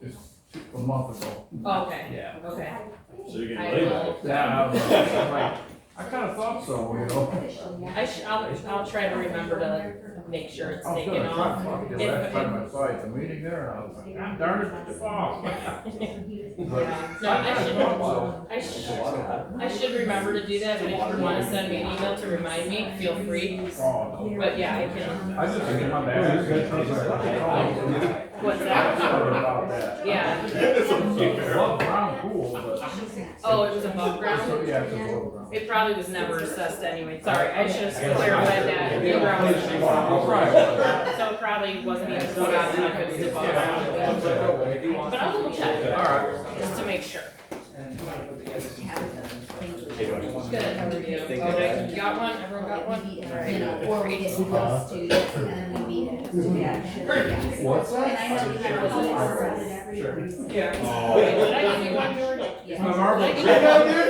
just a month ago. Okay. Yeah. Okay. So you're I getting laid will- back. Yeah, I'm like, I kinda thought so, you know? I'll try to remember to make sure it's I was taken gonna off. try, fuck, the last time I saw you at the meeting there, and I was like, God darn it, it's off. Yeah. No, I should remember to do that, but if you wanna send me an email to remind me, feel free. Oh, no. But yeah, I can. I just think my bad. What's that? Sorry about that. Yeah. It's above ground pool, but. Oh, it was above ground? Yeah, it's above ground. It probably was never assessed anyway. Sorry, I should have clarified that. The ground was- So it probably wasn't even put on if it was above ground. But I'll double check. Alright. Just to make sure. Good, how are you? Thank you. Okay, you got one? Everyone got one? Alright. Or we get close to it and then we beat it. Yeah. What's that? And I know we had a Sure. Yeah. Oh. Wait, did I give you one, George? Yeah. My marble. Did I give you-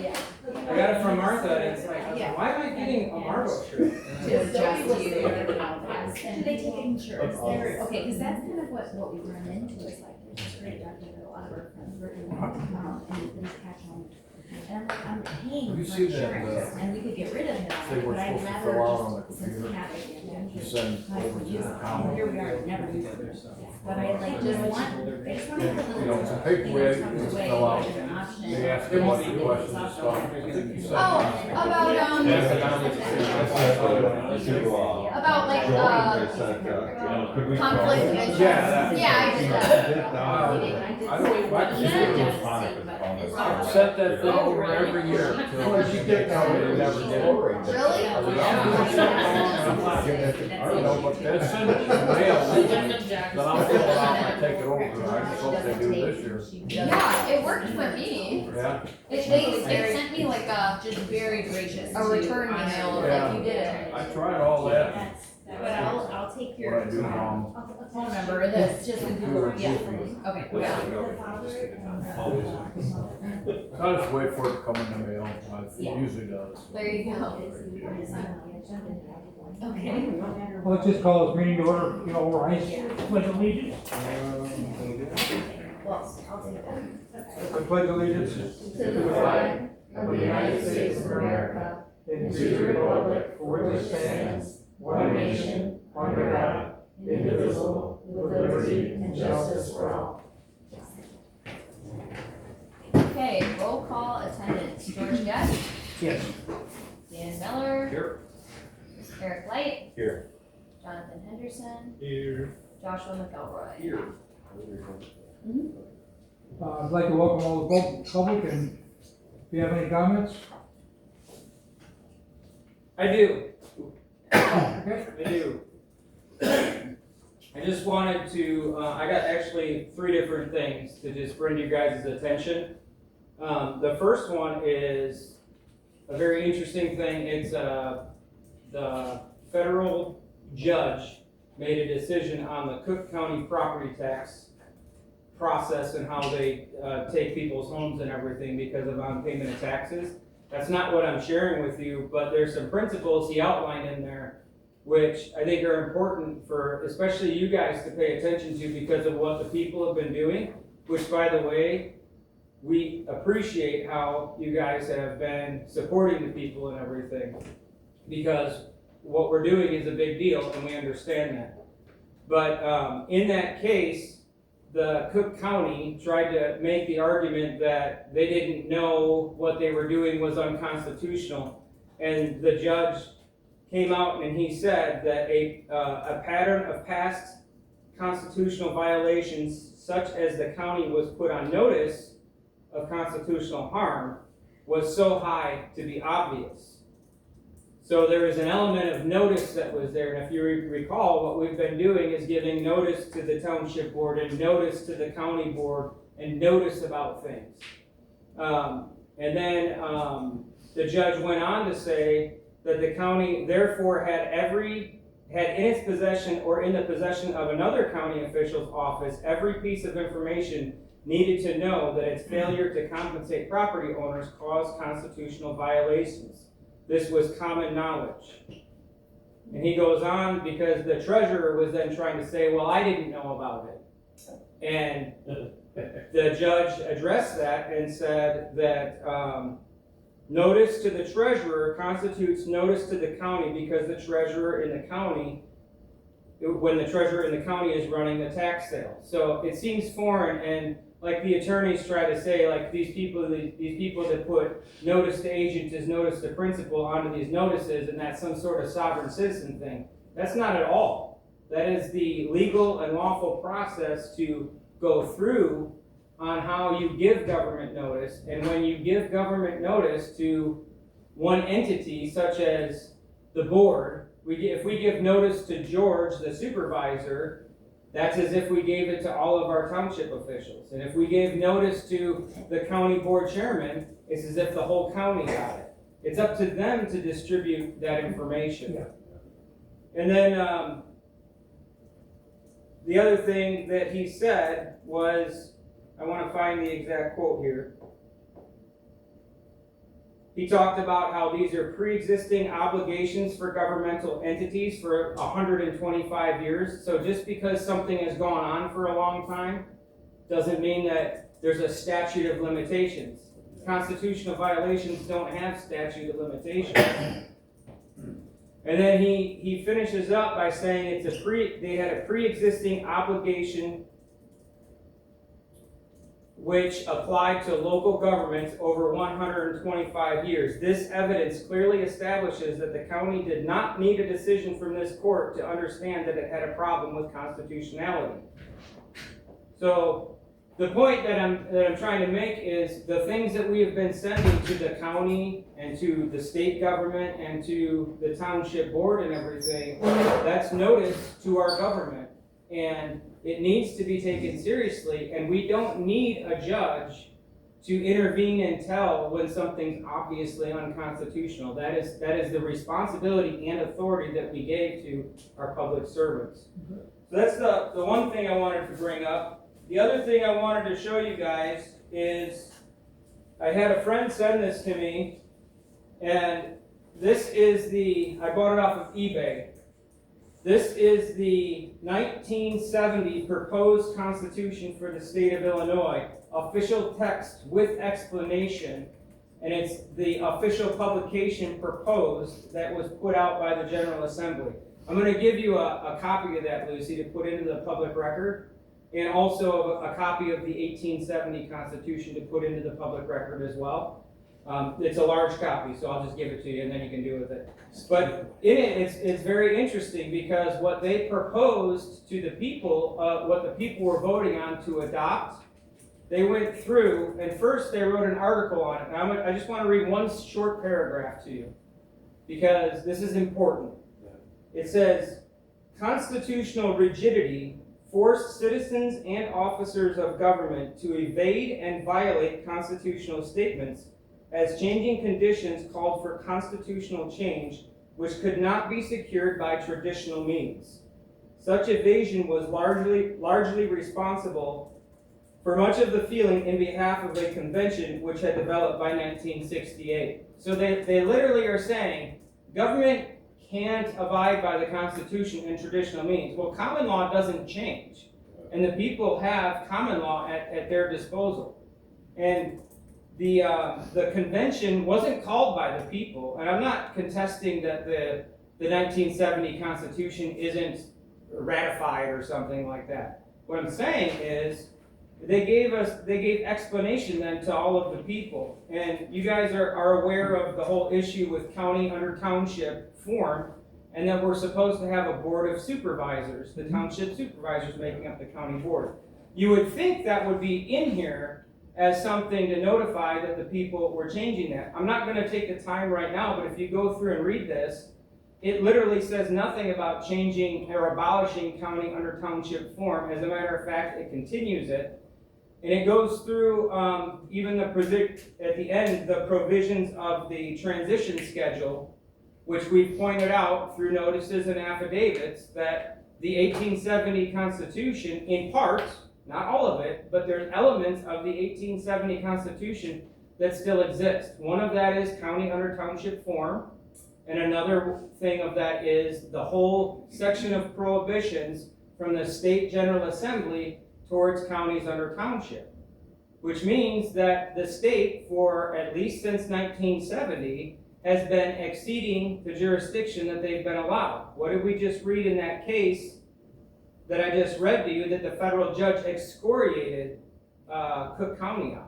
Yeah. I got it from Martha, and it's like, Yeah. why am I getting a Marlboro shirt? To adjust you. Do they take insurance there? Okay, because that's kind of what we run into is like, there's this great doctor that a lot of our friends work with, and these catch on. And I'm like, I'm paying Have you for seen that, insurance, and we could get rid of him, they were but I'd supposed to rather fill out on the just, since we computer? have it, You just send might over as well to use the it. county. Here we are, never use it. But I like just want, I just want to put a You know, little, it's a paper thing way that you comes just away, fill out. like an option. They ask you a bunch of questions and stuff. I think you said. Oh, about, about like, conflict of interest. Yeah, Yeah, I did that. I don't, I set that thing over every year. Until you get down there, you never did it. Really? You know, but they send it to the mail, then I'll fill it out and take it over. I just hope they do this year. Yeah, it worked for me. Yeah? They sent me like Just very gracious. a return email of like, you did it. I tried all that. But I'll take your. What I do wrong. Phone number, this, just a Google, yeah, okay, yeah. I just wait for it to come in the mail. Yeah. It usually does. There you go. Okay. Well, let's just call this meeting to order, you know, where I pledge allegiance. Well, I'll take that. I pledge allegiance To the flag of the United States of America, and to the republic for which it stands, one nation, under God, indivisible, with liberty and justice for all. Okay, roll call attendance. George Guest, Yes. Dan Miller. Here. Eric Light. Here. Jonathan Henderson. Here. Joshua McElroy. Here. I'd like to welcome all the public, and if you have any comments? I do, Okay. I do. I just wanted to, I got actually 3 different things to just bring to you guys' attention. The first one is a very interesting thing. It's, the federal judge made a decision on the Cook County property tax process and how they take people's homes and everything because of non-payment of taxes. That's not what I'm sharing with you, but there's some principles he outlined in there which I think are important for especially you guys to pay attention to because of what the people have been doing, which by the way, we appreciate how you guys have been supporting the people and everything because what we're doing is a big deal and we understand that. But in that case, the Cook County tried to make the argument that they didn't know what they were doing was unconstitutional. And the judge came out and he said that a pattern of past constitutional violations, such as the county was put on notice of constitutional harm, was so high to be obvious. So there is an element of notice that was there, and if you recall, what we've been doing is giving notice to the township board and notice to the county board and notice about things. And then the judge went on to say that the county therefore had in its possession or in the possession of another county official's office every piece of information needed to know that its failure to compensate property owners caused constitutional violations. This was common knowledge. And he goes on because the treasurer was then trying to say, well, I didn't know about it. And the judge addressed that and said that notice to the treasurer constitutes notice to the county because the treasurer in the county, when the treasurer in the county is running the tax sale. So it seems foreign, and like the attorneys try to say, like these people that put notice to agent is notice to principal onto these notices, and that's some sort of sovereign citizen thing. That's not at all. That is the legal and lawful process to go through on how you give government notice. And when you give government notice to one entity, such as the board, if we give notice to George, the supervisor, that's as if we gave it to all of our township officials. And if we gave notice to the county board chairman, it's as if the whole county got it. It's up to them to distribute that information. Yeah. And then the other thing that he said was, I want to find the exact quote here. He talked about how these are pre-existing obligations for governmental entities for 125 years. So just because something has gone on for a long time doesn't mean that there's a statute of limitations. Constitutional violations don't have statute of limitations. And then he finishes up by saying they had a pre-existing obligation which applied to local governments over 125 years. This evidence clearly establishes that the county did not need a decision from this court to understand that it had a problem with constitutionality. So the point that I'm trying to make is the things that we have been sending to the county and to the state government and to the township board and everything, that's notice to our government. And it needs to be taken seriously, and we don't need a judge to intervene and tell when something's obviously unconstitutional. That is the responsibility and authority that we gave to our public servants. So that's the one thing I wanted to bring up. The other thing I wanted to show you guys is I had a friend send this to me, and this is I bought it off of eBay. This is the 1970 proposed constitution for the state of Illinois, official text with explanation, and it's the official publication proposed that was put out by the General Assembly. I'm going to give you a copy of that, Lucy, to put into the public record, and also a copy of the 1870 Constitution to put into the public record as well. It's a large copy, so I'll just give it to you and then you can do with it. But in it, it's very interesting because what they proposed to the people, what the people were voting on to adopt, they went through, and first they wrote an article on it. And I just want to read one short paragraph to you because this is important. It says, constitutional rigidity forced citizens and officers of government to evade and violate constitutional statements as changing conditions called for constitutional change which could not be secured by traditional means. Such evasion was largely responsible for much of the feeling in behalf of a convention which had developed by 1968. So they literally are saying government can't abide by the Constitution in traditional means. Well, common law doesn't change, and the people have common law at their disposal. And the convention wasn't called by the people, and I'm not contesting that the 1970 Constitution isn't ratified or something like that. What I'm saying is they gave explanation then to all of the people, and you guys are aware of the whole issue with county under township form, and that we're supposed to have a board of supervisors, the township supervisors making up the county board. You would think that would be in here as something to notify that the people were changing that. I'm not going to take the time right now, but if you go through and read this, it literally says nothing about changing or abolishing county under township form. As a matter of fact, it continues it. And it goes through even at the end, the provisions of the transition schedule, which we've pointed out through notices and affidavits that the 1870 Constitution, in part, not all of it, but there's elements of the 1870 Constitution that still exist. One of that is county under township form, And another thing of that is the whole section of prohibitions from the state general assembly towards counties under township, which means that the state, for at least since 1970, has been exceeding the jurisdiction that they've been allowed. What did we just read in that case that I just read to you that the federal judge excoriated Cook County on?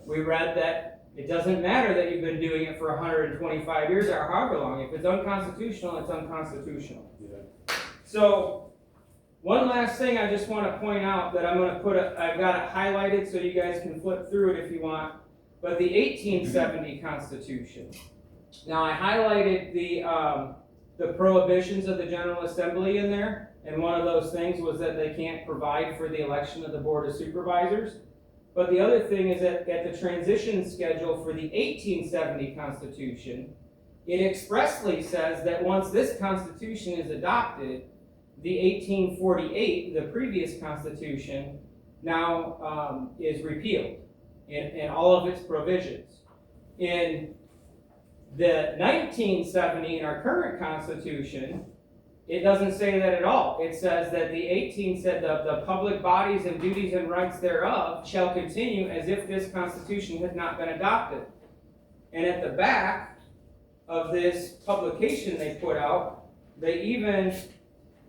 We read that it doesn't matter that you've been doing it for 125 years or however long. If it's unconstitutional, it's unconstitutional. Yeah. So, one last thing I just want to point out that I'm going to put, I've got it highlighted so you guys can flip through it if you want, but the 1870 Constitution. Now, I highlighted the prohibitions of the General Assembly in there, and one of those things was that they can't provide for the election of the Board of Supervisors. But the other thing is that at the transition schedule for the 1870 Constitution, it expressly says that once this Constitution is adopted, the 1848, the previous Constitution, now is repealed in all of its provisions. In the 1970, in our current Constitution, it doesn't say that at all. It says that the public bodies and duties and rights thereof shall continue as if this Constitution had not been adopted. And at the back of this publication they put out, they even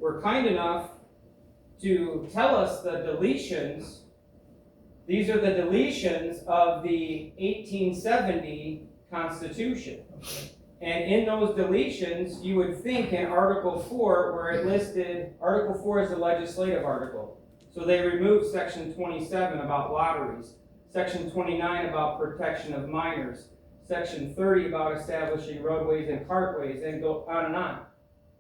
were kind enough to tell us the deletions. These are the deletions of the 1870 Constitution. And in those deletions, you would think in Article 4, where it listed, Article 4 is a legislative article. So they removed Section 27 about lotteries, Section 29 about protection of minors, Section 30 about establishing roadways and cartways, and go on and on.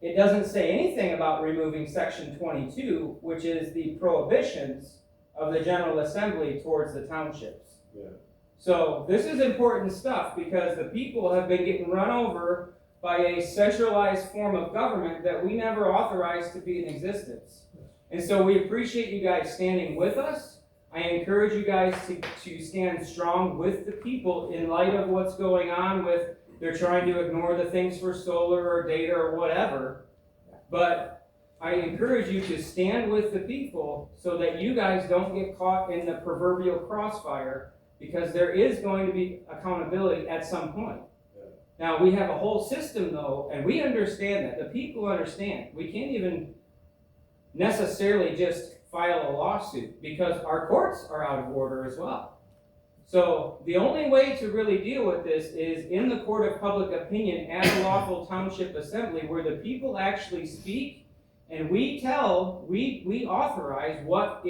It doesn't say anything about removing Section 22, which is the prohibitions of the General Assembly towards the townships. Yeah. So this is important stuff because the people have been getting run over by a centralized form of government that we never authorized to be in existence. And so we appreciate you guys standing with us. I encourage you guys to stand strong with the people in light of what's going on with they're trying to ignore the things for solar or data or whatever. But I encourage you to stand with the people so that you guys don't get caught in the proverbial crossfire, because there is going to be accountability at some point. Yeah. Now, we have a whole system, though, and we understand that. The people understand. We can't even necessarily just file a lawsuit because our courts are out of order as well. So the only way to really deal with this is in the court of public opinion at a lawful township assembly where the people actually speak and we authorize what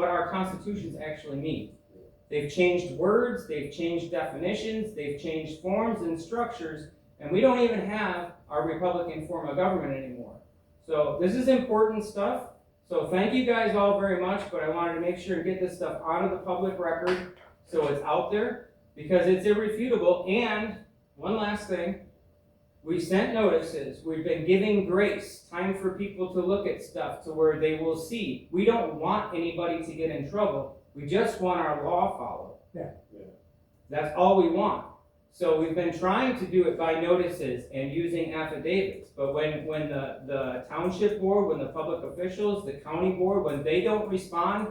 our constitutions actually mean. They've changed words, they've changed definitions, they've changed forms and structures, and we don't even have our Republican form of government anymore. So this is important stuff. So thank you guys all very much, but I wanted to make sure and get this stuff onto the public record so it's out there because it's irrefutable. And one last thing, we sent notices. We've been giving grace, time for people to look at stuff to where they will see. We don't want anybody to get in trouble. We just want our law followed. Yeah. That's all we want. So we've been trying to do it by notices and using affidavits. But when the township board, when the public officials, the county board, when they don't respond,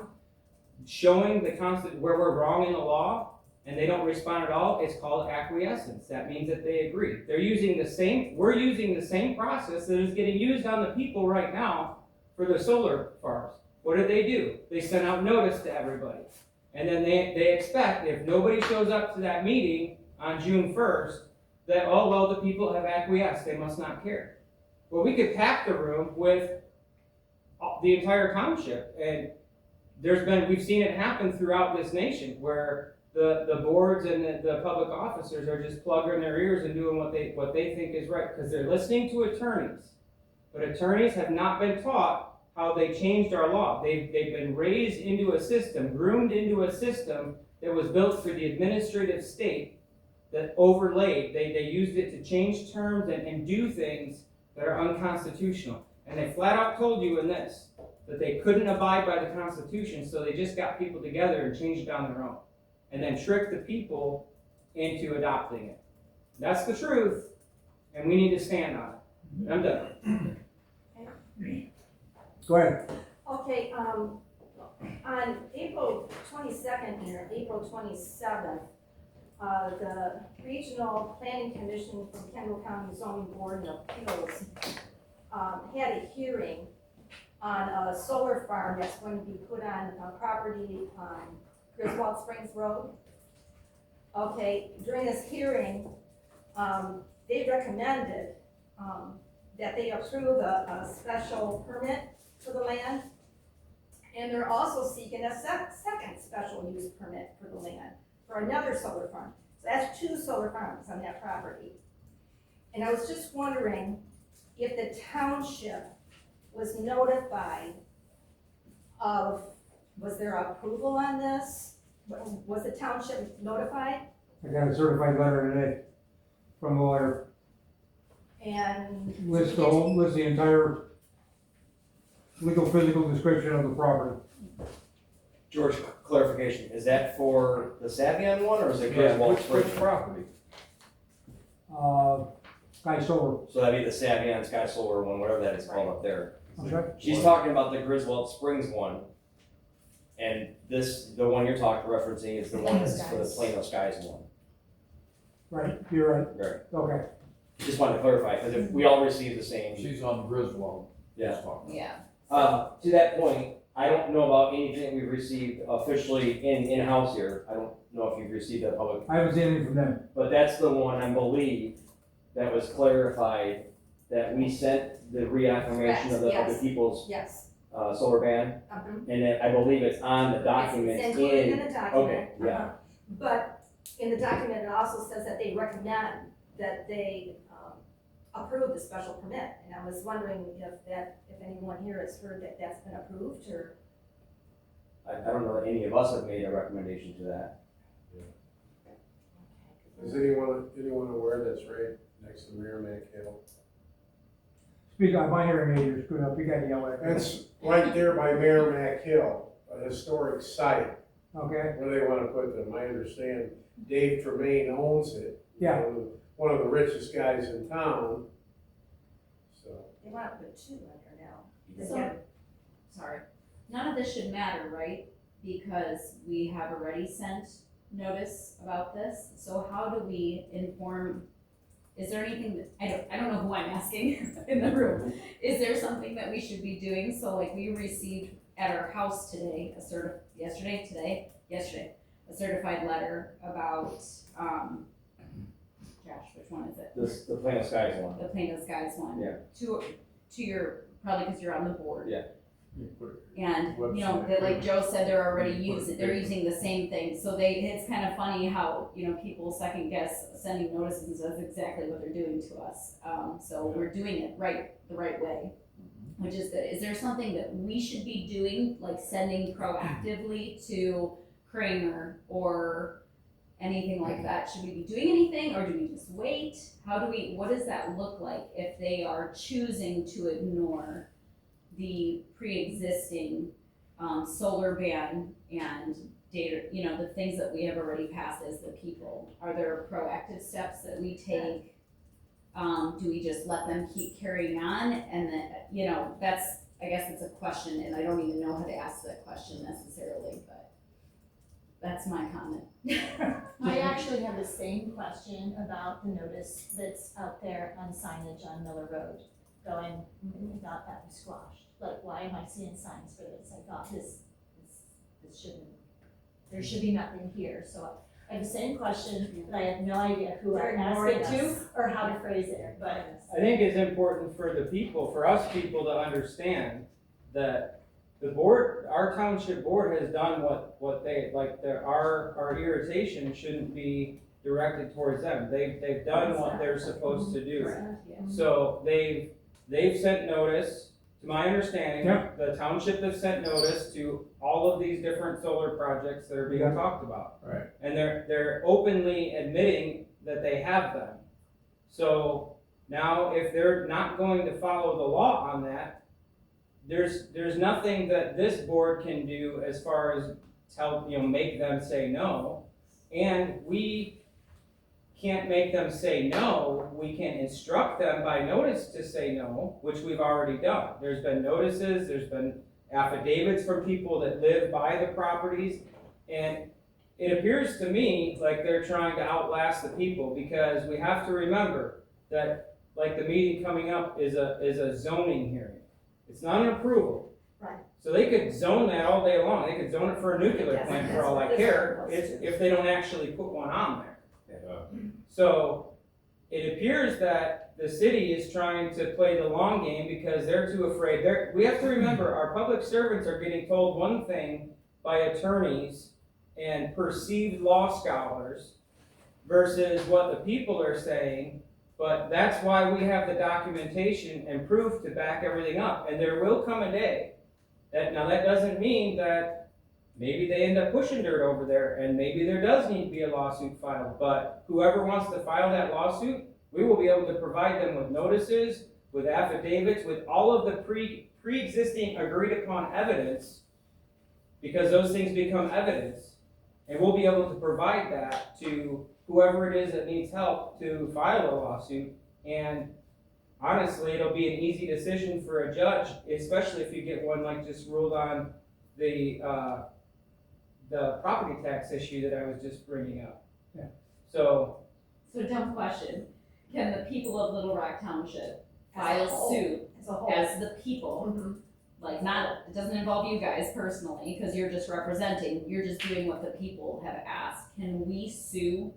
showing where we're wrong in the law, and they don't respond at all, it's called acquiescence. That means that they agree. We're using the same process that is getting used on the people right now for the solar farms. What do? They send out notice to everybody. And then they expect, if nobody shows up to that meeting on June 1st, that, oh, well, the people have acquiesced, they must not care. Well, we could pack the room with the entire township. And we've seen it happen throughout this nation where the boards and the public officers are just plugging their ears and doing what they think is right because they're listening to attorneys. But attorneys have not been taught how they changed our law. They've been raised into a system, groomed into a system that was built for the administrative state that overlaid. They used it to change terms and do things that are unconstitutional. And they flat out told you in this that they couldn't abide by the Constitution, so they just got people together and changed it on their own. And then tricked the people into adopting it. That's the truth. and we need to stand on it. I'm done. Go ahead. Okay, on April 22nd here, April 27th, the Regional Planning Commission from Kendall County Zoning Board of Appeals had a hearing on a solar farm that's going to be put on a property on Griswold Springs Road. Okay, during this hearing, they recommended that they approve a special permit for the land. And they're also seeking a second special use permit for the land for another solar farm. So that's 2 solar farms on that property. And I was just wondering if the township was notified of, was there approval on this? Was the township notified? I got a certified letter today from the lawyer. And Lists the entire legal physical description of the property. George, clarification, is that for the Savion one, or is it Yeah, Griswold which Springs? property? Sky Solar. So that'd be the Savion Sky Solar one, whatever that is called up there. Okay. She's talking about the Griswold Springs one. And this, the one you're referencing is the one that's for the Plano Skies one. Right, you're right. Right. Okay. Just wanted to clarify, because if we all receive the same. She's on Griswold. Yeah. Yeah. To that point, I don't know about anything we've received officially in-house here. I don't know if you've received that public, I haven't seen anything from them. but that's the one, I believe, that was clarified, that we sent the reaffirmation of the Yes. people's, yes, solar ban. And then I believe it's on the document it's included in in, the document. okay, yeah. But in the document, it also says that they recommend that they approve the special permit. And I was wondering if anyone here has heard that that's been approved, or? I don't know that any of us have made a recommendation to that. Is anyone aware that's right next to Merrimack Hill? Speak on my hearing aid, you're screwed up, you gotta yell at me. That's right there by Merrimack Hill, a historic site Okay, where they wanna put them. I understand Dave Tremaine owns it. Yeah. One of the richest guys in town, so. They want to put 2 in there now. So, sorry, none of this should matter, right? Because we have already sent notice about this, so how do we inform, is there anything that, I don't know who I'm asking in the room. Is there something that we should be doing? So like we received at our house today, yesterday, a certified letter about, gosh, which one is it? The Plano Skies one. The Plano Skies one. Yeah. To your, probably because you're on the board. Yeah. And, you know, that like Joe said, they're already they're using the same thing. So it's kind of funny how, you know, people second guess sending notices, and that's exactly what they're doing to us. So we're doing it the right way, which is good. Is there something that we should be doing, like sending proactively to Kramer or anything like that? Should we be doing anything, or do we just wait? What does that look like if they are choosing to ignore the pre-existing solar ban and data, you know, the things that we have already passed as the people? Are there proactive steps that we take? Do we just let them keep carrying on? And then, you know, I guess it's a question, and I don't even know how to ask that question necessarily, but that's my comment. I actually have the same question about the notice that's out there on signage on Miller Road going, I thought that was squashed. Like, why am I seeing signs for this? I thought this shouldn't, there should be nothing here. So I have the same question, but I have no idea who I asked it to or how to phrase it, but. I think it's important for the people, for us people to understand that the board, our township board has done what they, like, our irritation shouldn't be directed towards them. They've done what they're supposed to do. So they've sent notice, to my understanding, Yeah. the township has sent notice to all of these different solar projects that are being Yeah. talked about. Right. And they're openly admitting that they have them. So now if they're not going to follow the law on that, there's nothing that this board can do as far as make them say no. And can't make them say no. We can instruct them by notice to say no, which we've already done. There's been notices, there's been affidavits from people that live by the properties, and it appears to me like they're trying to outlast the people, because we have to remember that, like, the meeting coming up is a zoning hearing. It's not an approval. Right. So they could zone that all day long. They could zone it for a nuclear Yes, plant for that's all what I this care, one was. if they don't actually put one on there. So it appears that the city is trying to play the long game because they're too afraid. We have to remember, our public servants are getting told one thing by attorneys and perceived law scholars versus what the people are saying. But that's why we have the documentation and proof to back everything up. And there will come a day that doesn't mean that maybe they end up pushing dirt over there, and maybe there does need to be a lawsuit filed. But whoever wants to file that lawsuit, we will be able to provide them with notices, with affidavits, with all of the pre-existing agreed upon evidence, because those things become evidence. And we'll be able to provide that to whoever it is that needs help to file a lawsuit. And honestly, it'll be an easy decision for a judge, especially if you get one like just ruled on the property tax issue that I was just bringing up. Yeah. So, dumb question, can the people of Little Rock Township As a file whole. suit As a whole. as the people? Mhm. Like, it doesn't involve you guys personally, because you're just representing, you're just doing what the people have asked. Can we sue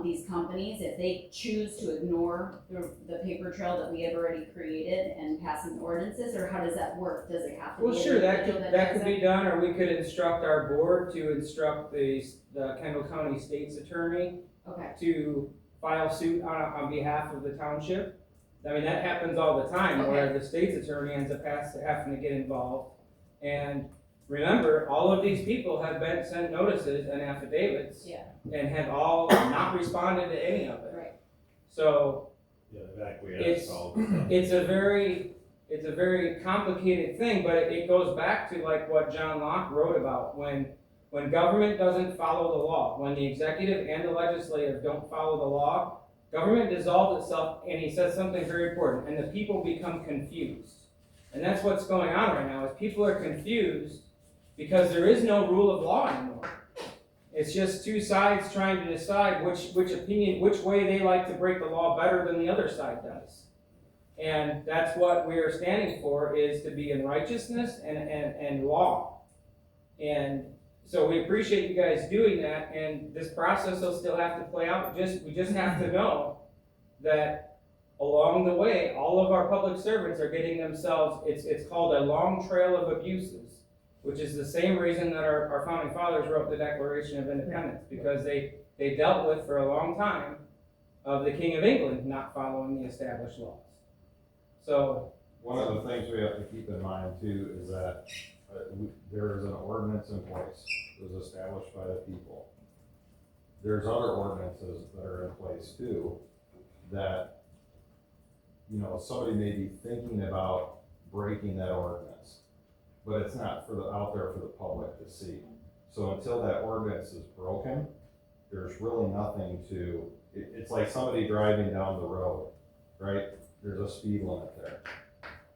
these companies if they choose to ignore the paper trail that we have already created and passing ordinances, or how does that work? Does it have to be? well, an sure, that individual could does be it? done, or we could instruct our board to instruct the Kendall County State's Attorney Okay, to file suit on behalf of the township. I mean, that happens all the time, where the state's attorney ends up having to get involved. And remember, all of these people have been sent notices and affidavits. Yeah. And have all not responded to any of it. right. So Yeah, exactly. it's a very complicated thing, but it goes back to like what John Locke wrote about, when government doesn't follow the law, when the executive and the legislative don't follow the law, government dissolves itself, and he says something very important, and the people become confused. And that's what's going on right now, is people are confused because there is no rule of law anymore. It's just two sides trying to decide which way they like to break the law better than the other side does. And that's what we are standing for, is to be in righteousness and law. And so we appreciate you guys doing that, and this process will still have to play out. We just have to know that along the way, all of our public servants are getting themselves, it's called a long trail of abuses, which is the same reason that our founding fathers wrote the Declaration of Independence, because they dealt with for a long time of the King of England not following the established laws. So One of the things we have to keep in mind too is that there is an ordinance in place that was established by the people. There's other ordinances that are in place too that, somebody may be thinking about breaking that ordinance, but it's not out there for the public to see. So until that ordinance is broken, there's really nothing it's like somebody driving down the road, right? There's a speed limit there.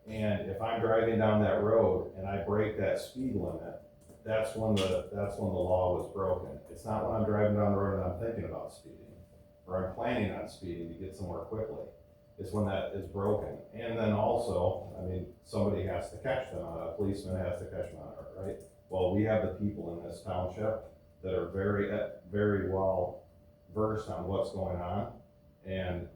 And if I'm driving down that road and I break that speed limit, that's when the law was broken. It's not when I'm driving down the road and I'm thinking about speeding, or I'm planning on speeding to get somewhere quickly. It's when that is broken. And then also, somebody has to catch them on it. A policeman has to catch them on it, right? Well, we have the people in this township that are very, very well versed on what's going on, and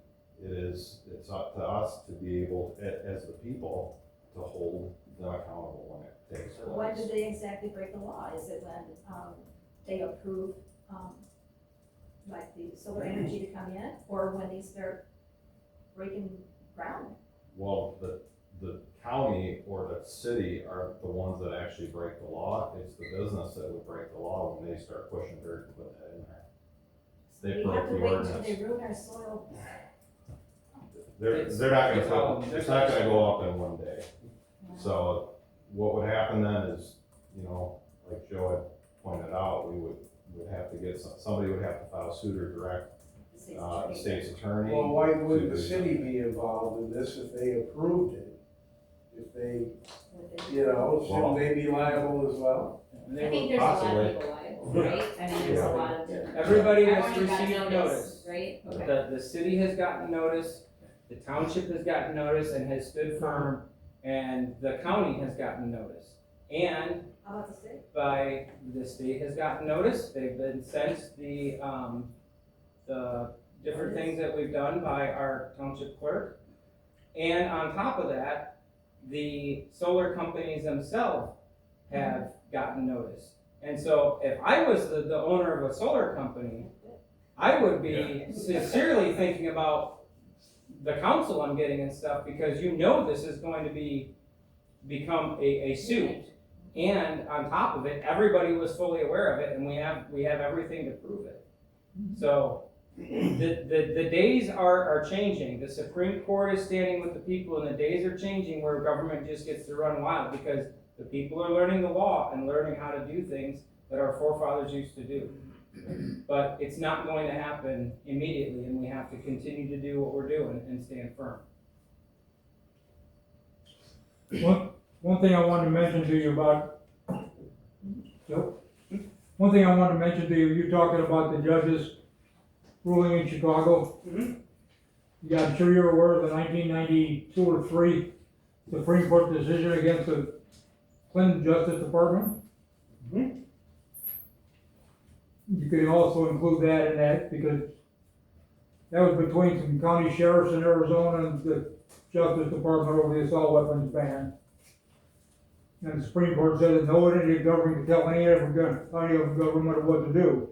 it's up to us to be able, as the people, to hold them accountable when it takes place. When do they exactly break the law? Is it when they approve, like the solar energy to come in, or when they start breaking ground? Well, the county or the city are the ones that actually break the law. It's the business that would break the law when they start pushing dirt and putting that in there. They We have broke to the wait ordinance. until they ruin our soil. They're not it's gonna go up in one day. So what would happen then is, like Joe had pointed out, we would have to get somebody would have to file suit or direct state's attorney. Well, why wouldn't the to- city be involved in this if they approved it? If they, you know, shouldn't they be liable as well? I think there's a lot Possibly. of people liable, right? I mean, there's a lot of different. Everybody has Everyone got received notice. Right? Okay. The city has gotten notice, the township has gotten notice and has stood firm, and the county has gotten notice. And How about the state? by, the state has gotten notice, they've been sent the different things that we've done by our township clerk. And on top of that, the solar companies themselves have gotten notice. And so if I was the owner of a solar company, I would be sincerely thinking about the counsel I'm getting and stuff, because you know this is going to become a suit. And on top of it, everybody was fully aware of it, and we have everything to prove it. So the days are changing. The Supreme Court is standing with the people, and the days are changing where government just gets to run wild, because the people are learning the law and learning how to do things that our forefathers used to do. But it's not going to happen immediately, and we have to continue to do what we're doing and stand firm. One thing I wanted to mention to you about, one thing I wanted to mention to you, you're talking about the judges ruling in Chicago. Yeah, I'm sure you're aware of the 1992 or 3 Supreme Court decision against the Clinton Justice Department. You can also include that in that, because that was between some county sheriffs in Arizona and the Justice Department over the assault weapons ban. And the Supreme Court said that no entity of government can tell any other government what to do.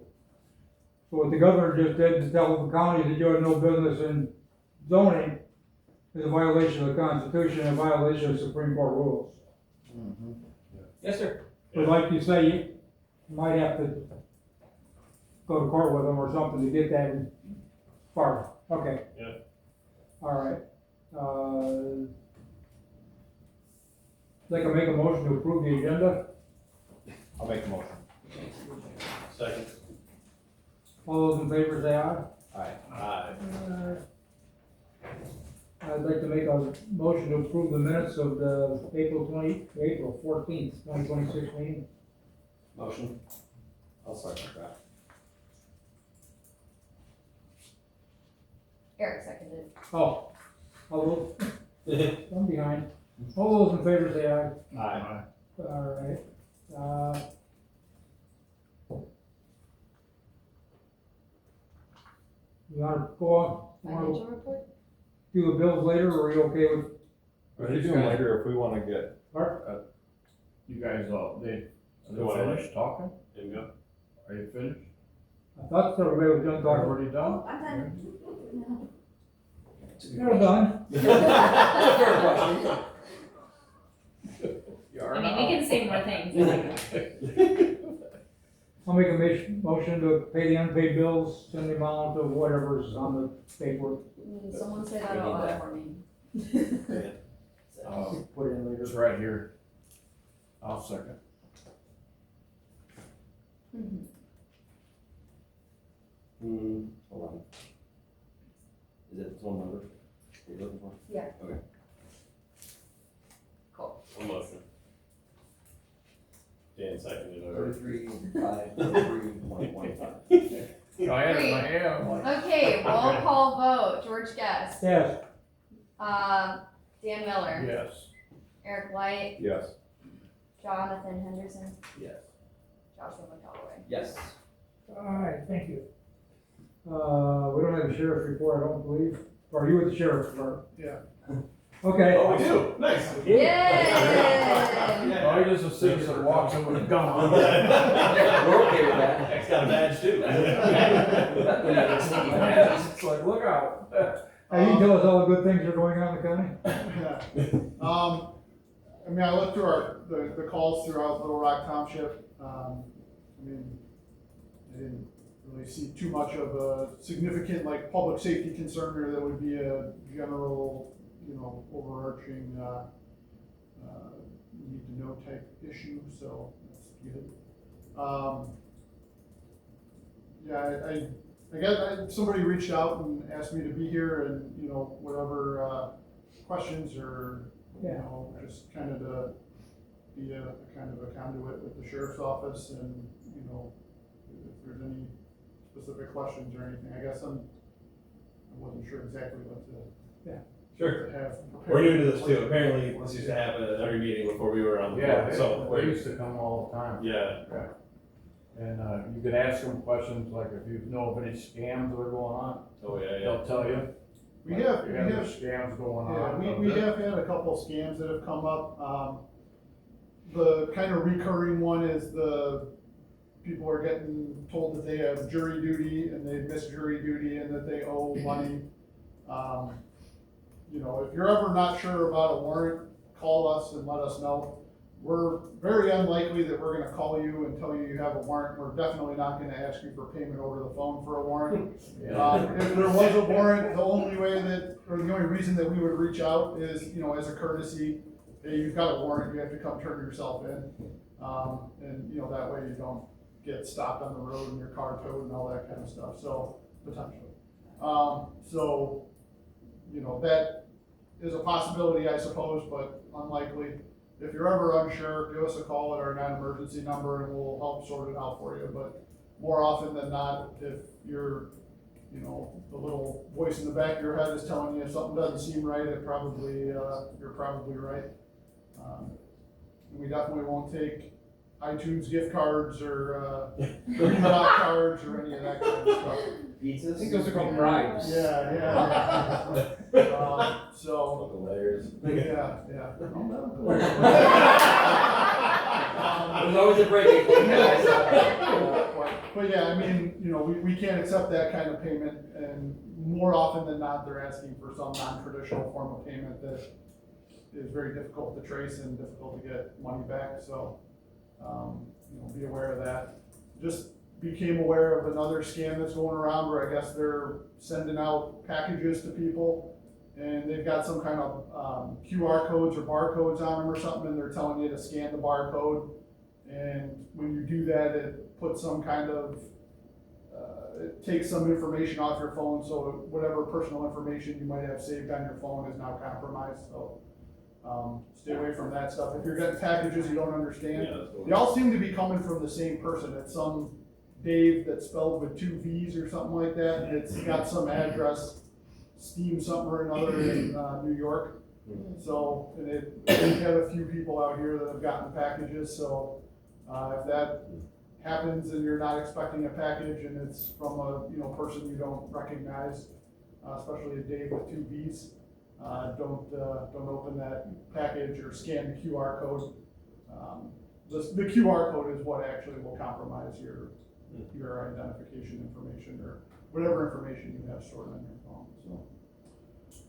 So what the governor just did is tell the county that you have no business in zoning is a violation of the Constitution and a violation of Supreme Court rules. Yes, sir. But like you say, you might have to go to court with them or something to get that far. Okay. Yeah. All right. Like I make a motion to approve the agenda. I'll make a motion. Second. All those in favor say aye. Aye. I'd like to make a motion to approve the minutes of the April 14th, 2026 meeting. Motion. I'll second that. Eric seconded. Oh, all those, I'm behind. All those in favor say aye. Aye. All right. You wanna go on? You wanna Financial report? do the bills later, or are you okay with? We can do them later if we wanna get, You guys all, they finished talking? There you go. Are you finished? I thought everybody was done talking. Already done? I'm done. You're done. I mean, we can say more things. I'll make a motion to pay the unpaid bills in the amount of whatever's on the paperwork. Someone say that out loud for me. Put it in later. It's right here. I'll second. Hold on. Is it the phone number you're looking for? Yeah. Okay. Cool. One motion. Dan seconded it. 33-5-33-115. I had it in my hand, I'm like. Okay, roll call vote. George Guest. Yes. Dan Miller. Yes. Eric White. yes. Jonathan Henderson. Yes. Joshua McCalloway. Yes. All right, thank you. We don't have a sheriff's report, I don't believe. Or are you with the sheriff's department? Yeah. Okay. Oh, we do? Nice. Yay! Oh, you're just a citizen that walks in with a gun on. We're okay with that. It's got a badge too. It's like, look out. Hey, you can tell us all the good things that are going on in the county? Yeah. I mean, I looked through the calls throughout Little Rock Township. I mean, I didn't really see too much of a significant, like, public safety concern, or that would be a general, overarching, need to know type issue, so that's good. Yeah, I I guess somebody reached out and asked me to be here and, you know, whatever, questions or, you know, just kind of to be a kind of a conduit with the sheriff's office and, you know, if there's any specific questions or anything, I guess I wasn't sure exactly what to Sure. have We're prepared. new to this too. Apparently, this used to happen at every meeting before we were on the board. So, they used to come all the time. yeah. And, you could ask them questions, like if you know of any scams that are going on, Oh, yeah, yeah. they'll tell you. We have, You we have have, scams going yeah, on. we have had a couple scams that have come up. The kind of recurring one is the people are getting told that they have jury duty and they miss jury duty and that they owe money. You know, if you're ever not sure about a warrant, call us and let us know. We're very unlikely that we're gonna call you and tell you you have a warrant. We're definitely not gonna ask you for payment over the phone for a warrant. If there was a warrant, the only way that, or the only reason that we would reach out is, you know, as a courtesy, hey, you've got a warrant, you have to come turn yourself in. And, you know, that way you don't get stopped on the road and your car towed and all that kind of stuff, so, potentially. So, you know, that is a possibility, I suppose, but unlikely. If you're ever unsure, give us a call at our non-emergency number and we'll help sort it out for you, but more often than not, if you're, you know, the little voice in the back of your head is telling you if something doesn't seem right, it probably, you're probably right. And we definitely won't take iTunes gift cards or, Green Dot cards or any of that kind of stuff. Pizzas? I think those are called bribes. Yeah. So, Layers. yeah. There's always a breaking point, guys. But yeah, I mean, you know, we can't accept that kind of payment, and more often than not, they're asking for some non-traditional form of payment that is very difficult to trace and difficult to get money back, so, you know, be aware of that. Just became aware of another scam that's going around where I guess they're sending out packages to people and they've got some kind of QR codes or barcodes on them or something, and they're telling you to scan the barcode. And when you do that, it puts some kind of, it takes some information off your phone, so whatever personal information you might have saved on your phone is now compromised, so stay away from that stuff. If you're getting packages you don't understand, they all seem to be coming from the same person. It's some Dave that's spelled with 2 V's or something like that, and it's got some address, Steam something or another in New York. So, and we've had a few people out here that have gotten packages, so if that happens and you're not expecting a package and it's from a, you know, person you don't recognize, especially a Dave with 2 V's, don't open that package or scan the QR code. The QR code is what actually will compromise your identification information or whatever information you have stored on your phone.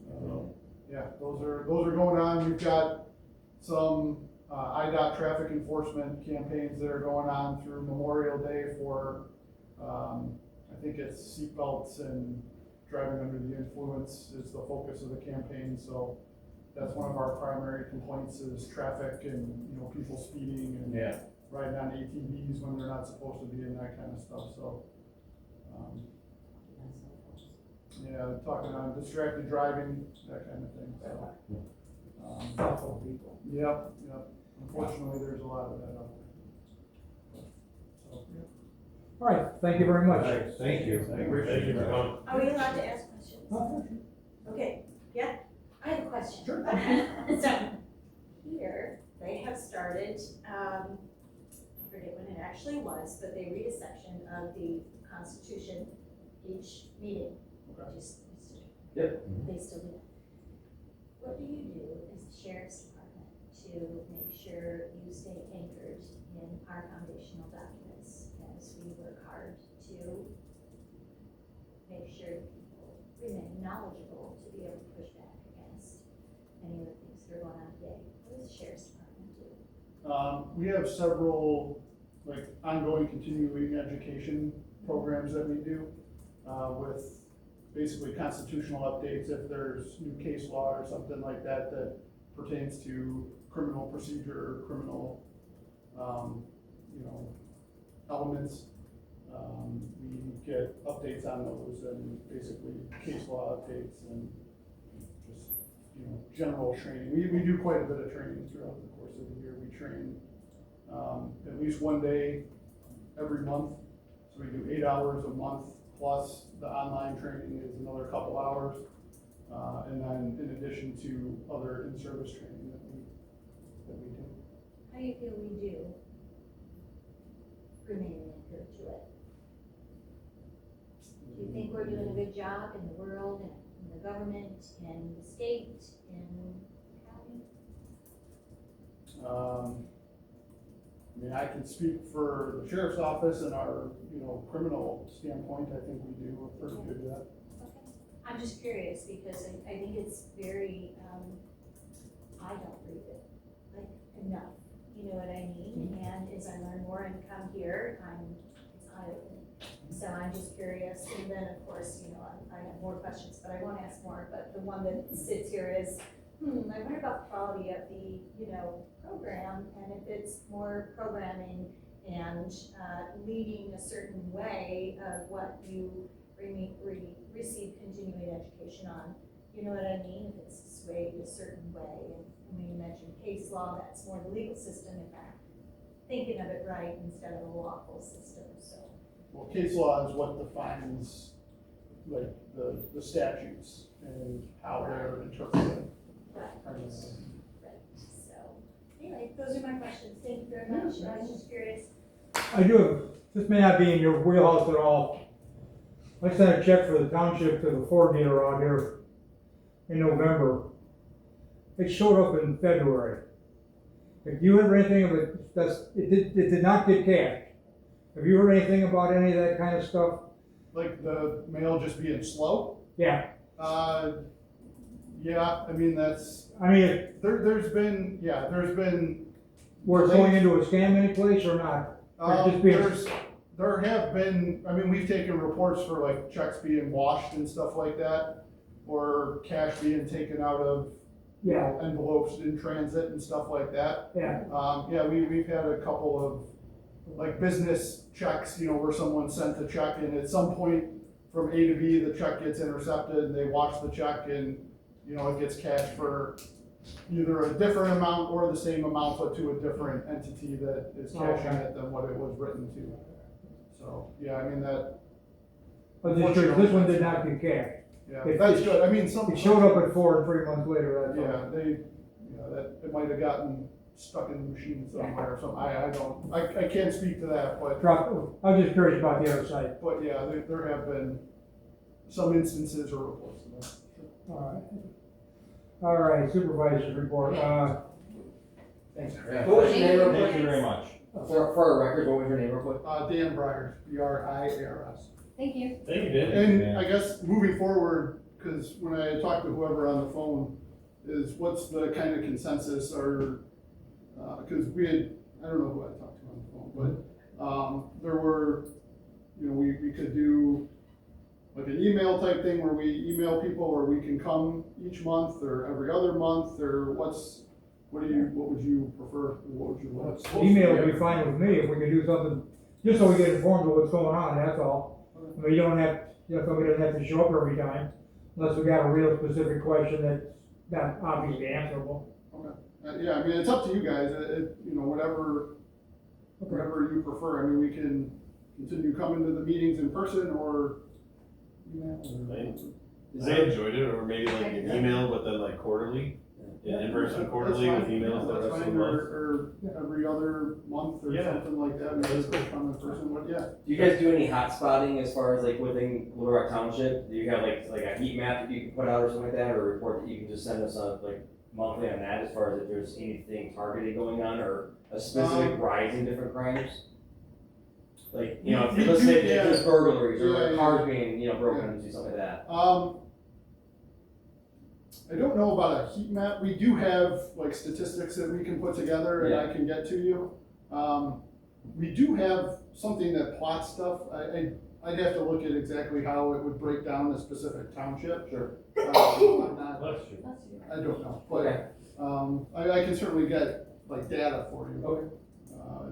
So, yeah, those are going on. We've got some IDOT traffic enforcement campaigns that are going on through Memorial Day for, I think it's seatbelts and driving under the influence is the focus of the campaign. So that's one of our primary complaints is traffic and, you know, people speeding and riding on ATVs when they're not supposed to be and that kind of stuff. So, yeah, talking on distracted driving, that kind of thing. So, Yep. Unfortunately, there's a lot of that out there. So, yeah. All right, thank you very much. Thank you. Thank you for coming. Are we allowed to ask questions? Okay, yeah, I have a question. Sure. So, here, they have started, I forget when it actually was, but they read a section of the Constitution each meeting. Yep. They still do that. What do you do as the sheriff's department to make sure you stay anchored in our foundational documents as we work hard to make sure people remain knowledgeable to be able to push back against any of the things that are going on today? What does the sheriff's department do? We have several ongoing continuing education programs that we do with basically constitutional updates if there's new case law or something like that that pertains to criminal procedure or criminal elements. We get updates on those and basically case law updates and just, general training. We do quite a bit of training throughout the course of the year. We train, at least one day every month. So we do 8 hours a month, plus the online training is another couple hours. And then in addition to other in-service training that we do. How do you feel we do remaining anchored to it? Do you think we're doing a good job in the world, in the government, in the state, in the county? I mean, I can speak for the sheriff's office and our, criminal standpoint. I think we do a pretty good job. Okay. I'm just curious because I think it's very, I don't read it like enough, you know what I mean? And as I learn more and come here, it's eye-opening. So I'm just curious, and then of course, I have more questions, but I won't ask more, but the one that sits here is, I wonder about the quality of the, program, and if it's more programming and leading a certain way of what you receive continuing education on. You know what I mean? If it's swayed a certain way, and when you mentioned case law, that's more the legal system, if I'm thinking of it right, instead of a lawful system, so. Well, case law is what defines like the statutes and how they're interpreted. Right. Right, so, anyway, those are my questions, thank you very much, I was just curious. I do, this may not be in your wheelhouse at all. I sent a check for the township to the Ford dealer out here in November. It showed up in February. If you heard anything of it, it did not get cashed. Have you heard anything about any of that kind of stuff? Like the mail just being slow? Yeah. Yeah, I mean, there's been. Where it's going into a scam any place or not? Or just being... There have been, I mean, we've taken reports for like checks being washed and stuff like that, or cash being taken out of envelopes in transit and stuff like that. Yeah. We've had a couple of like business checks, where someone sent a check and at some point from A to B, the check gets intercepted and they wash the check and, it gets cashed for either a different amount or the same amount, but to a different entity that is cashing it than what it was written to. So, yeah, I mean that. But this one did not get cashed. Yeah, that's good. I mean, it showed up at 4 and 3 months later. That it might have gotten stuck in the machine somewhere or something. I can't speak to that, but. I was just curious about the other side. But yeah, there have been some instances or reports of that. All right, supervisor's report. Thanks. What was your name real quick? Thank you very much. For our record, what was your name real quick? Dan Briers, BRIARS. Thank you. Thank you, Dan. And I guess moving forward, because when I talk to whoever on the phone, is what's the kind of consensus or, because I don't know who I talked to on the phone, but there were, we could do like an email type thing where we email people, or we can come each month or every other month, or what would you prefer? What would you like? Email would be fine with me if we could do something, just so we get informed of what's going on, that's all. I mean, you don't have, somebody doesn't have to show up every time, unless we got a real specific question that's not obviously answerable. Okay. Yeah, I mean, it's up to you guys, whatever you prefer. I mean, we can continue coming to the meetings in person or email. I enjoyed it, or maybe like an email, but then like quarterly. In person quarterly with emails the rest of the month. Or every other month or something like that, maybe just come in person, but yeah. Do you guys do any hot spotting as far as like within Little Rock Township? Do you have like a heat map that you can put out or something like that, or a report that you can just send us on like monthly on that as far as if there's anything targeted going on or a specific rise in different crimes? Like, let's say there's burglaries or cars being, broken into, something like that. I don't know about a heat map. We do have like statistics that we can put together and I can get to you. We do have something that plots stuff. I'd have to look at exactly how it would break down the specific township. Sure. I don't know, but I can certainly get like data for you. Okay.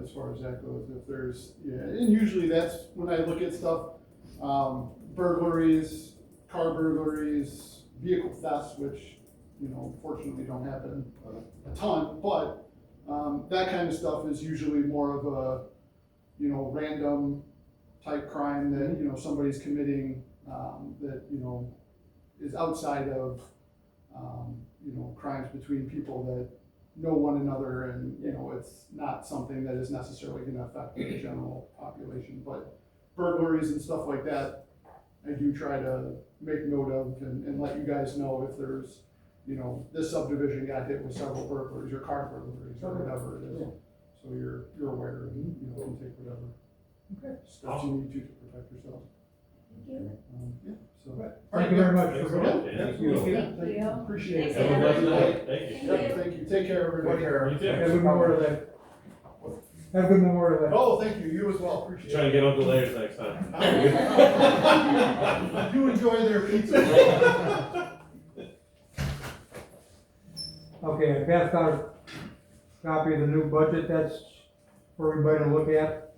As far as that goes, if there's, and usually that's when I look at stuff, Burglaries, car burglaries, vehicle thefts, which, you know, fortunately don't happen a ton, but, that kind of stuff is usually more of a, you know, random type crime that, you know, somebody's committing, that, you know, is outside of, you know, crimes between people that know one another, and, you know, it's not something that is necessarily gonna affect the general population, but burglaries and stuff like that, I do try to make note of and let you guys know if there's, you know, this subdivision got hit with several burglaries or car burglaries or whatever it is. So you're aware and, you know, can take whatever steps you need to protect yourself. Thank you. Yeah, so. Thank you very much. Thanks a Yeah, lot. thank Yeah. you. Thank you. Appreciate it. Thanks, Have a blessed night. Thank you. Yeah, thank you. Take care, everybody. You too. Have a good Memorial Day. Have a good Memorial Day. Oh, thank you. You as well. Appreciate Try it. and get Uncle Larry's next time. I do enjoy their pizza. Okay, I passed out a copy of the new budget, that's for everybody to look at.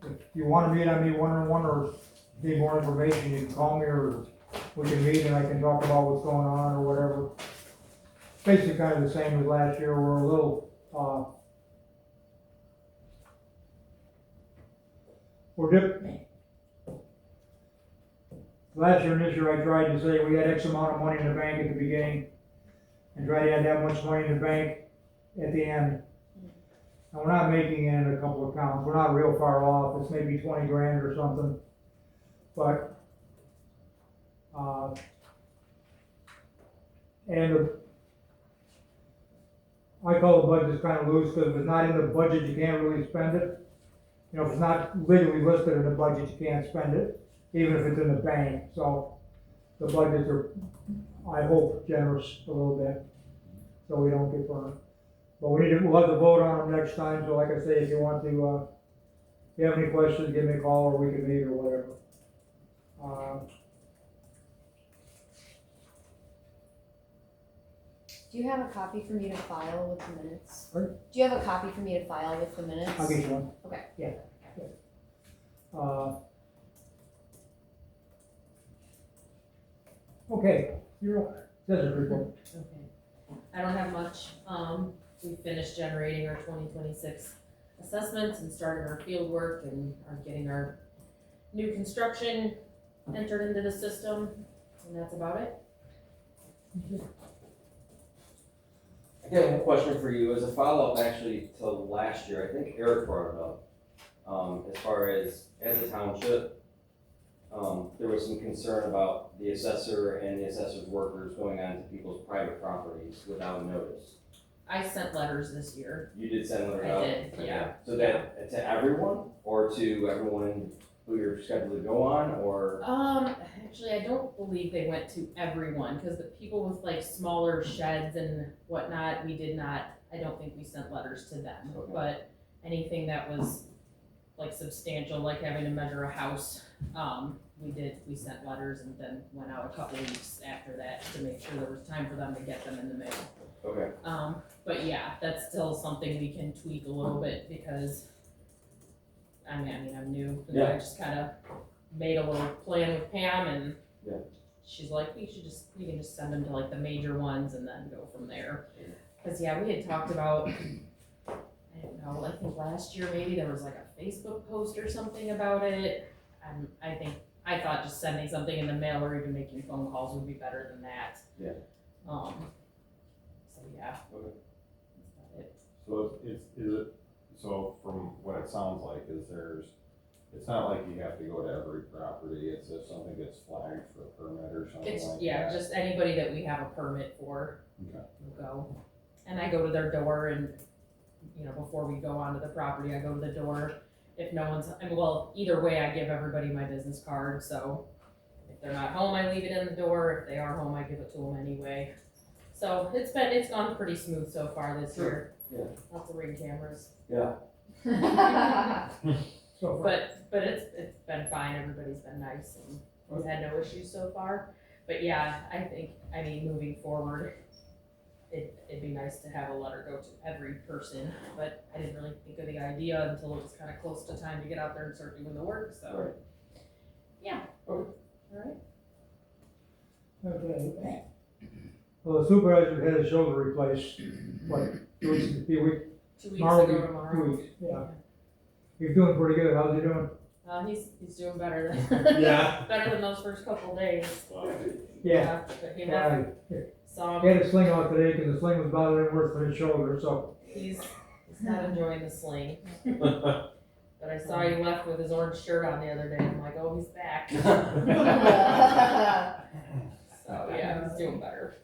If you wanna meet on me one-on-one or need more information, you can call me or we can meet and I can talk about what's going on or whatever. Basically kind of the same as last year, we're a little, last year and this year I tried to say we had X amount of money in the bank at the beginning and try to have that much money in the bank at the end. And we're not making it in a couple of accounts, we're not real far off, it's maybe 20 grand or something. But, I call the budget kind of loose, because if it's not in the budget, you can't really spend it. You know, if it's not legally listed in the budget, you can't spend it, even if it's in the bank, so the budgets are, I hope, generous a little bit, so we don't get burned. But we'll have to vote on them next time, so like I say, if you want to, if you have any questions, give me a call, or we can meet, or whatever. Do you have a copy for me to file with the minutes? Pardon? Do you have a copy for me to file with the minutes? I'll get you one. Okay. Yeah. Okay, you're up. Citizen's report. Okay. I don't have much. We finished generating our 2026 assessments and started our field work and are getting our new construction entered into the system, and that's about it. I got one question for you, as a follow-up actually to last year, I think Eric brought it up. As far as a township, there was some concern about the assessor and the assessor's workers going onto people's private properties without notice. I sent letters this year. You did send letters I out? did, yeah. So that, to everyone, or to everyone who you're scheduled to go on, or? Actually, I don't believe they went to everyone, because the people with like smaller sheds and whatnot, we did not, I don't think we sent letters to them. Okay. But anything that was like substantial, like having to measure a house, we sent letters and then went out a couple weeks after that to make sure there was time for them to get them in the mail. Okay. But yeah, that's still something we can tweak a little bit, because I mean, I'm new, and I just kind of made a little plan with Pam, and she's like, you can just send them to like the major ones and then go from there. Cause yeah, we had talked about, I don't know, I think last year maybe there was like a Facebook post or something about it. I thought just sending something in the mail or even making phone calls would be better than that. Yeah. So yeah. Okay. That's about it. So is it, so from what it sounds like is it's not like you have to go to every property, it's if something gets flagged for a permit or something like that? Yeah, just anybody that we have a permit for Okay. will go. And I go to their door and, you know, before we go onto the property, I go to the door. If no one's, well, either way, I give everybody my business card, so if they're not home, I leave it in the door. If they are home, I give it to them anyway. So it's gone pretty smooth so far this year. Yeah. Lots of ring cameras. Yeah. So, But it's been fine, everybody's been nice, and we've had no issues so far. But yeah, I mean, moving forward, it'd be nice to have a letter go to every person, but I didn't really think of the idea until it was kind of close to time to get out there and start doing the work, so. Right. Alright. Okay. Well, the supervisor had his shoulder replaced, what, 2 weeks, a few weeks? 2 weeks Tomorrow ago will be tomorrow. 2 weeks, yeah. He's doing pretty good, how's he doing? He's doing better than, Yeah. better than those first couple days. Yeah. But he Yeah, saw he him, had a sling out today, cause the sling was bothering him worse than his shoulder, so. he's not enjoying the sling. But I saw he left with his orange shirt on the other day, I'm like, oh, he's back. So, yeah, he's doing better.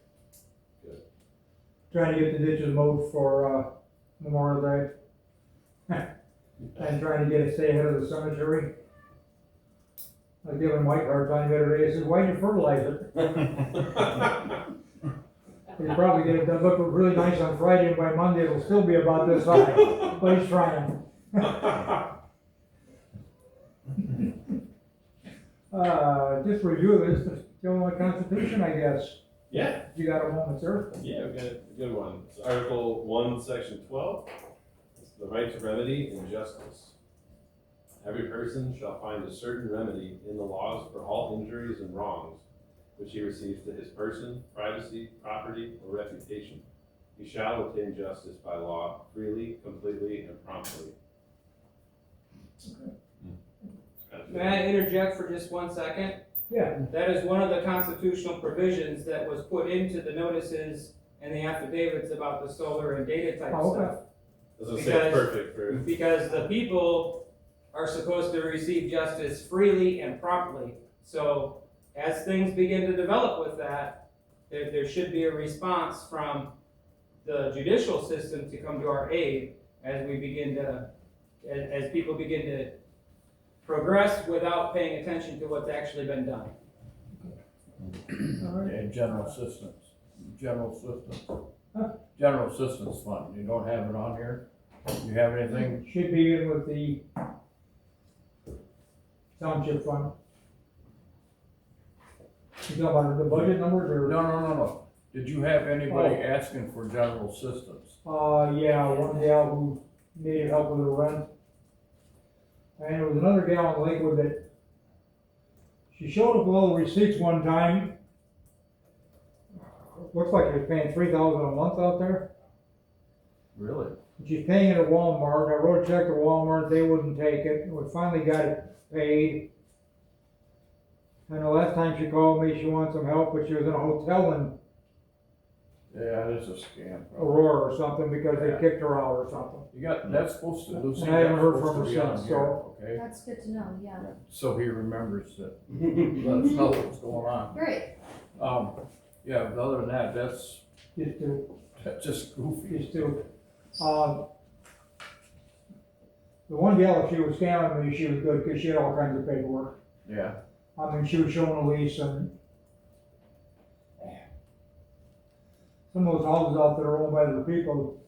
Trying to get the ditches mowed for, Memorial Day. And trying to get it, stay ahead of the cemetery. I was giving Mike a hard time the other day, I said, why'd you fertilize it? You probably get it done, look really nice on Friday, and by Monday it'll still be about this high, but he's trying. Just review this, Illinois Constitution, I guess. Yeah. You got a moment, sir? Yeah, we got a good one. It's Article 1, Section 12. It's the right to remedy injustice. Every person shall find a certain remedy in the laws for all injuries and wrongs which he receives to his person, privacy, property, or reputation. He shall obtain justice by law, freely, completely, and promptly. May I interject for just 1 second? Yeah. That is one of the constitutional provisions that was put into the notices and the affidavits about the solar and data type Oh, okay. stuff. I was gonna say it's perfect for. Because the people are supposed to receive justice freely and promptly. So as things begin to develop with that, there should be a response from the judicial system to come to our aid as we begin to, as people begin to progress without paying attention to what's actually been done. And general assistance, general assistance fund, you don't have it on here? You have anything? Should be in with the township fund. You talking about the budget numbers or? No. Did you have anybody asking for general assistance? Yeah, one gal who needed help with her rent. And there was another gal in Lakewood that, she showed up with all the receipts one time. Looks like she was paying $3,000 a month out there. Really? She's paying it at Walmart. I wrote a check to Walmart, they wouldn't take it. We finally got it paid. And the last time she called me, she wanted some help, but she was in a hotel in Yeah, it is a scam. Aurora or something because they kicked her out or something. You got, that's supposed to, Lucy, And I haven't that's heard supposed from to her be on since, here, so. okay? That's good to know, yeah. So he remembers that, let us know what's going on. Great. Yeah, but other than that, that's Just just goofy. Just to, the one gal, if she was scamming me, she was good, cause she had all kinds of paperwork. Yeah. I mean, she was showing a lease and some of those houses out there are owned by the people.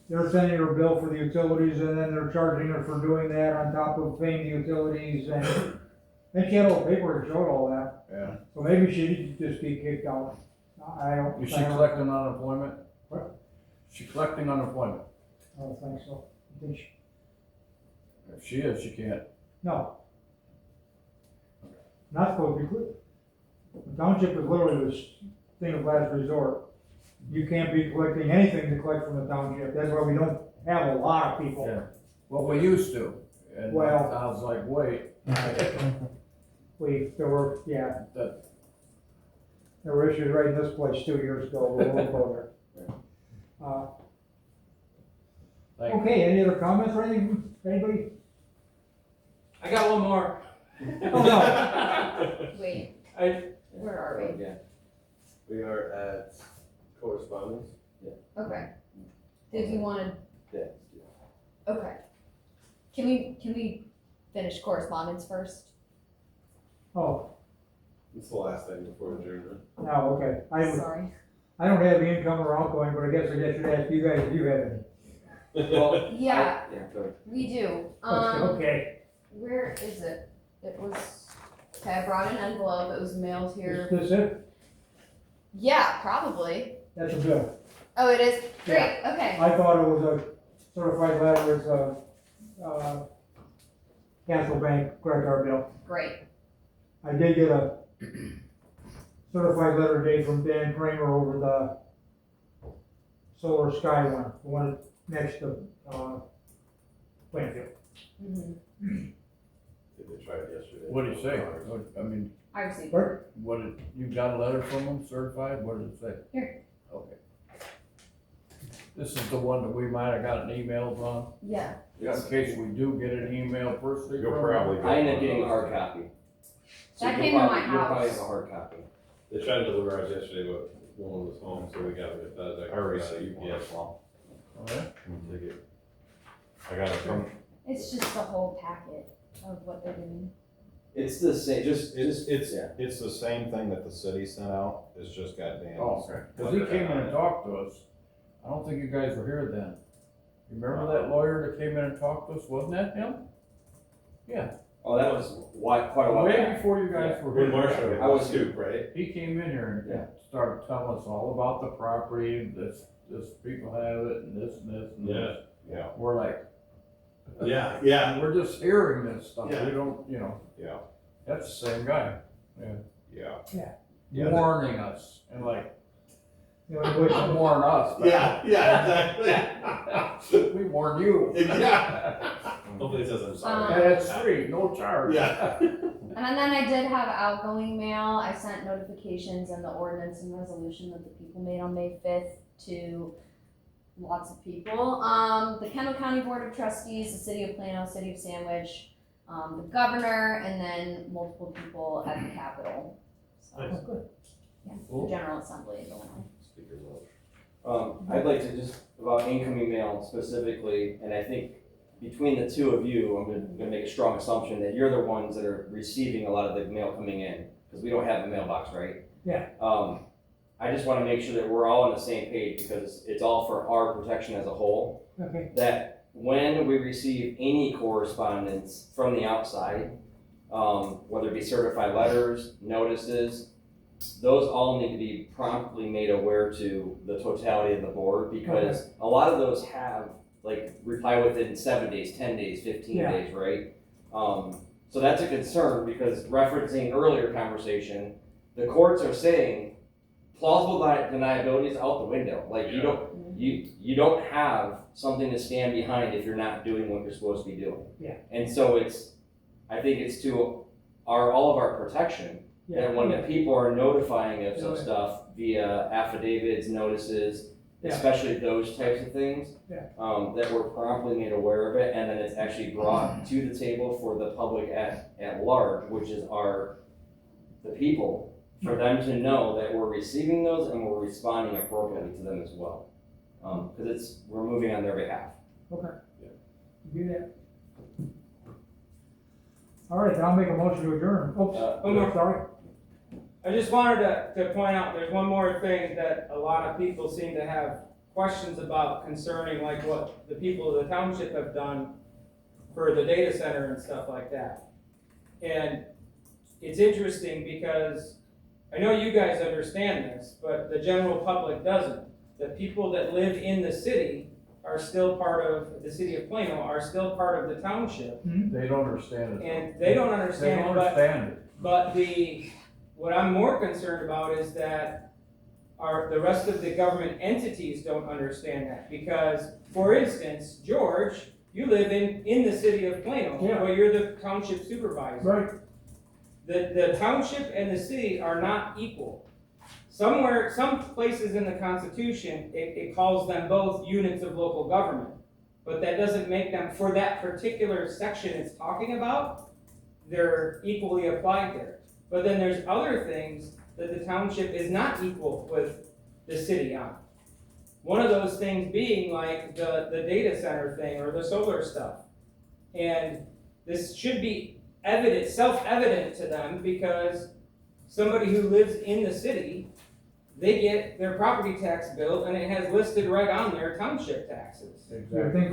They're sending her a bill for the utilities and then they're charging her for doing that on top of paying the utilities and then she had all the paperwork that showed all that. Yeah. So maybe she needs to just be kicked out. I don't. Is she collecting unemployment? What? She collecting unemployment? I don't think so. I think she, If she is, she can't. no. Not supposed to be clear. The township is literally this thing of last resort. You can't be collecting anything to collect from the township. That's why we don't have a lot of people. Yeah. Well, we used to. And Well- I was like, wait. There were, yeah. That- There were issues right in this place 2 years ago, but we won't go there. Okay, any other comments or anything, anybody? I got one more. Oh, no. Wait, I, where are we? Yeah. We are at correspondence. Okay. Did you wanna, Yeah. okay. Can we finish correspondence first? Oh, It's the last thing before adjournment. no, okay. Sorry. I don't have the income or outgoing, but I guess I should ask you guys if you have any. Well, Yeah, yeah, go ahead. we do. Okay. Where is it? It was, okay, I brought an envelope, it was mailed here. Is this it? Yeah, probably. That's a bill. Oh, it is? Great, okay. I thought it was a certified letter, it's Castle Bank credit card bill. Great. I did get a certified letter date from Dan Kramer over the Solar Sky one, the one next to, Plainfield. Did they try it yesterday? What did he say? I mean, I received it. Where? what did, you got a letter from him certified? What did it say? Here. Okay. This is the one that we might have got an email from, Yeah. in case we do get an email personally You'll from probably him. I ended up getting a hard copy. So That you'll came to my probably- You'll probably house. have a hard copy. They tried to deliver ours yesterday, but no one was home, so we got it. I received one UPS. as well. Okay. Take it. I got it from, It's just the whole packet of what they're doing. It's the same, yeah. it's the same thing that the city sent out, it's just got Dan's. Oh, okay. Cause he came in and talked to us. I don't think you guys were here then. You remember that lawyer that came in and talked to us? Wasn't that him? Yeah. Oh, that was quite a while Way back. before you guys were When here. Marshall, I was scoop, right? He came in here Yeah. and started telling us all about the property, and this people have it, and this, and this, and this. Yeah, We're like, Yeah, yeah. we're just hearing this stuff, Yeah. we don't, you know, yeah, that's the same guy. yeah. Yeah. Warning us, and like, You know, which- warn us. but Yeah, exactly. We warn you. Yeah. Hopefully it says I'm sorry. And it's free, no charge. Yeah. And then I did have outgoing mail. I sent notifications and the ordinance and resolution that the people made on May 5th to lots of people. The Kendall County Board of Trustees, the City of Plano, City of Sandwich, the governor, and then multiple people at the Capitol. So, Nice. yeah, the General Assembly of Illinois. Speaker Welch. I'd like to just, about incoming mail specifically, and I think between the two of you, I'm gonna make a strong assumption that you're the ones that are receiving a lot of the mail coming in, because we don't have a mailbox, right? Yeah. I just wanna make sure that we're all on the same page, because it's all for our protection as a whole. Okay. That when we receive any correspondence from the outside, whether it be certified letters, notices, those all need to be promptly made aware to the totality of the board, because a lot of those have, like, reply within 7 days, 10 days, 15 Yeah. days, right? So that's a concern, because referencing earlier conversation, the courts are saying plausible deniability is out the window. Like, you don't have something to stand behind if you're not doing what you're supposed to be doing. Yeah. And so I think it's to all of our protection, that when the people are notifying us of stuff via affidavits, notices, especially those types of things, that we're promptly made aware of it, and then it's actually brought to the table for the public at large, which is the people, for them to know that we're receiving those and we're responding appropriately to them as well. Because we're moving on their behalf. Okay. Do that. All right, I'll make a motion to adjourn. Oops, sorry. I just wanted to point out, there's one more thing that a lot of people seem to have questions about concerning, like what the people of the township have done for the data center and stuff like that. And it's interesting because I know you guys understand this, but the general public doesn't. The people that live in the city are still part of, the city of Plano, are still part of the township. They don't understand it. And they don't understand They it, don't but understand it. but what I'm more concerned about is that the rest of the government entities don't understand that. Because, for instance, George, you live in the city of Plano, but you're the township supervisor. Right. The township and the city are not equal. Some places in the Constitution, it calls them both units of local government. But that doesn't make them, for that particular section it's talking about, they're equally applied there. But then there's other things that the township is not equal with the city on. One of those things being like the data center thing or the solar stuff. And this should be self-evident to them, because somebody who lives in the city, they get their property tax bill and it has listed right on there township taxes. Exactly.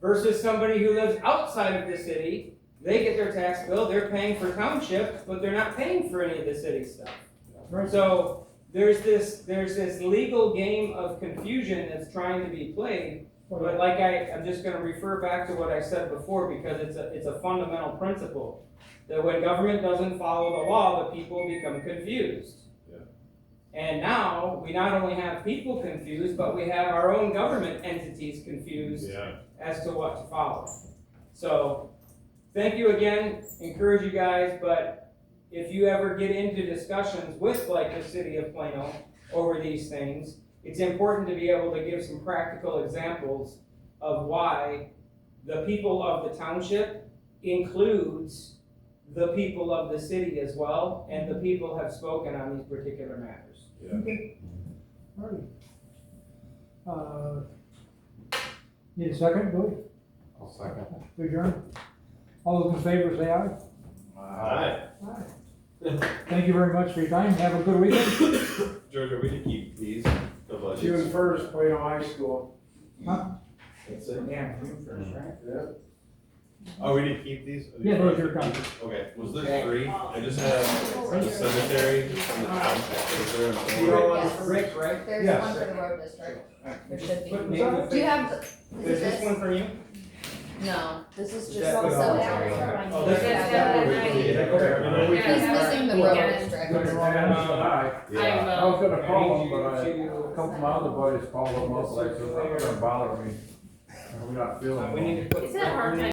Versus somebody who lives outside of the city, they get their tax bill, they're paying for township, but they're not paying for any of the city stuff. Right. So there's this legal game of confusion that's trying to be played, But like I'm just gonna refer back to what I said before, because it's a fundamental principle, that when government doesn't follow the law, the people become confused. Yeah. And now, we not only have people confused, but we have our own government entities confused Yeah. as to what to follow. So, thank you again, encourage you guys, but if you ever get into discussions with like the city of Plano over these things, it's important to be able to give some practical examples of why the people of the township includes the people of the city as well, and the people have spoken on these particular matters. Okay. Alright. Need a second, Billy? I'll second. To adjourn? All those in favor say aye. Aye. Thank you very much for your time, have a good weekend. George, are we to keep these, the budgets? June first, Plano High School. That's it? Yeah, June first, right? Yeah. Oh, we didn't keep these? Yeah, those are coming. Okay, was there three? I just had the cemetery and the township. Was there an order? Yes. Rick, right? There's Yes. one for the road district. There should Put be. me in the Do you have, Is is this this, one for you? no, this is just that the what- cemetery. Oh, this is. He's missing the road district. Good wrong answer, aye. Yeah. I was gonna call him, I but need you a to- couple of my other buddies called him up, like, so it's not gonna bother me. We're not feeling We well. need to put. Is that a hard time?